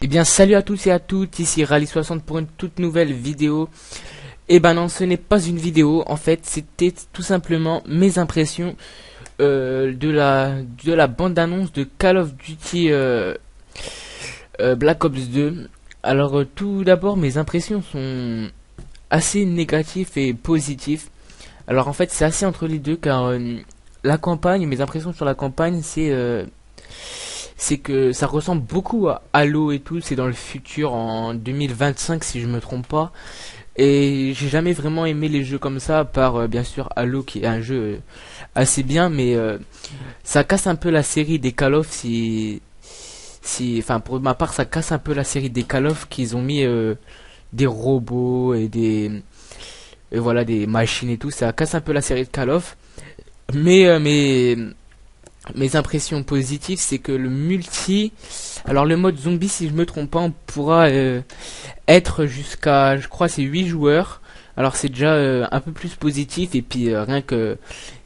Eh bien salut à tous et à toutes, ici Rally60 pour une toute nouvelle vidéo. Et ben non, ce n'est pas une vidéo, en fait c'était tout simplement mes impressions de la bande-annonce de Call of Duty Black Ops 2. Alors tout d'abord, mes impressions sont assez négatives et positives. Alors en fait c'est assez entre les deux car la campagne, mes impressions sur la campagne c'est que ça ressemble beaucoup à Halo et tout, c'est dans le futur en 2025 si je me trompe pas. Et j'ai jamais vraiment aimé les jeux comme ça, à part bien sûr Halo qui est un jeu assez bien, mais ça casse un peu la série des Call of enfin pour ma part ça casse un peu la série des Call of qu'ils ont mis des robots et voilà des machines et tout, ça casse un peu la série de Call of. Mais mes impressions positives, c'est que le multi, alors le mode zombie si je me trompe pas, on pourra être jusqu'à, je crois c'est 8 joueurs. Alors c'est déjà un peu plus positif, et puis rien que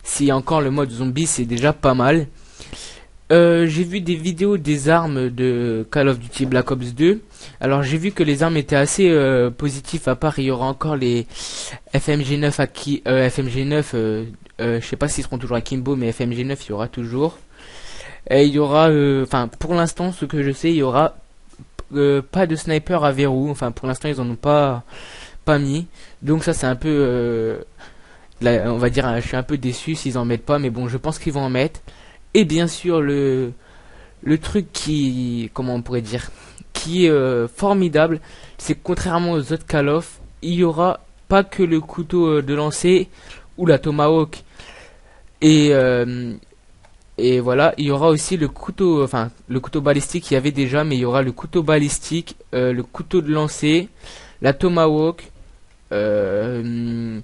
s'il y a encore le mode zombie, c'est déjà pas mal. J'ai vu des vidéos des armes de Call of Duty Black Ops 2. Alors j'ai vu que les armes étaient assez positives, à part il y aura encore les FMG9 je sais pas s'ils seront toujours à Kimbo, mais FMG9 il y aura toujours. Et il y aura, enfin pour l'instant ce que je sais, il y aura pas de sniper à verrou. Enfin pour l'instant ils en ont pas mis. Donc ça c'est un peu, on va dire, je suis un peu déçu s'ils en mettent pas, mais bon je pense qu'ils vont en mettre. Et bien sûr le truc qui, comment on pourrait dire, qui est formidable, c'est que contrairement aux autres Call of, il y aura pas que le couteau de lancer ou la Tomahawk et voilà, il y aura aussi le couteau, enfin le couteau balistique qu'il y avait déjà, mais il y aura le couteau balistique, le couteau de lancer, la Tomahawk, il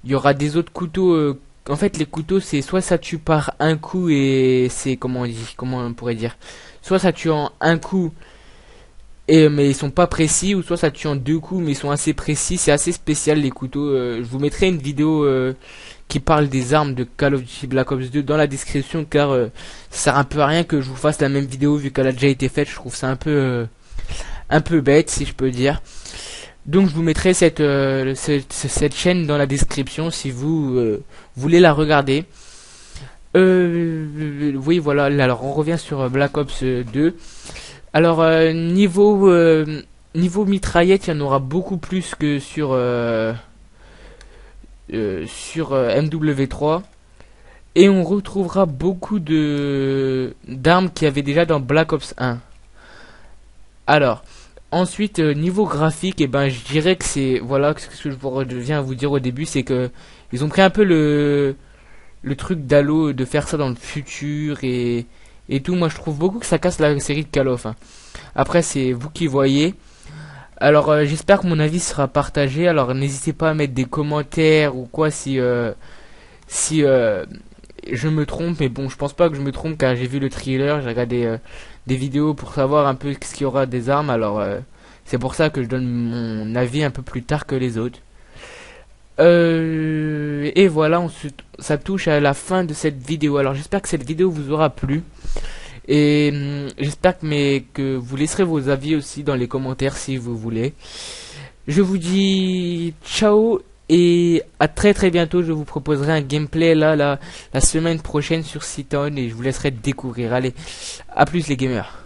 y aura des autres couteaux. En fait les couteaux c'est soit ça tue par un coup, et c'est comment on pourrait dire, soit ça tue en un coup et mais ils sont pas précis, ou soit ça tue en deux coups mais ils sont assez précis. C'est assez spécial les couteaux. Je vous mettrai une vidéo qui parle des armes de Call of Duty Black Ops 2 dans la description, car ça sert un peu à rien que je vous fasse la même vidéo vu qu'elle a déjà été faite. Je trouve ça un peu bête si je peux dire. Donc je vous mettrai cette chaîne dans la description si vous voulez la regarder. Oui voilà, alors on revient sur Black Ops 2. Alors niveau mitraillette, il y en aura beaucoup plus que sur MW3. Et on retrouvera beaucoup d'armes qu'il y avait déjà dans Black Ops 1. Alors ensuite, niveau graphique, et ben je dirais que c'est, voilà ce que je viens à vous dire au début, c'est que ils ont pris un peu le truc d'Halo, de faire ça dans le futur et tout. Moi je trouve beaucoup que ça casse la série de Call of, hein. Après c'est vous qui voyez. Alors j'espère que mon avis sera partagé. Alors n'hésitez pas à mettre des commentaires ou quoi si je me trompe, mais bon je pense pas que je me trompe car j'ai vu le trailer, j'ai regardé des vidéos pour savoir un peu ce qu'il y aura des armes. Alors c'est pour ça que je donne mon avis un peu plus tard que les autres. Et voilà, ça touche à la fin de cette vidéo. Alors j'espère que cette vidéo vous aura plu, et j'espère que vous laisserez vos avis aussi dans les commentaires si vous voulez. Je vous dis ciao et à très très bientôt. Je vous proposerai un gameplay la semaine prochaine sur Citon, et je vous laisserai découvrir. Allez, à plus les gamers.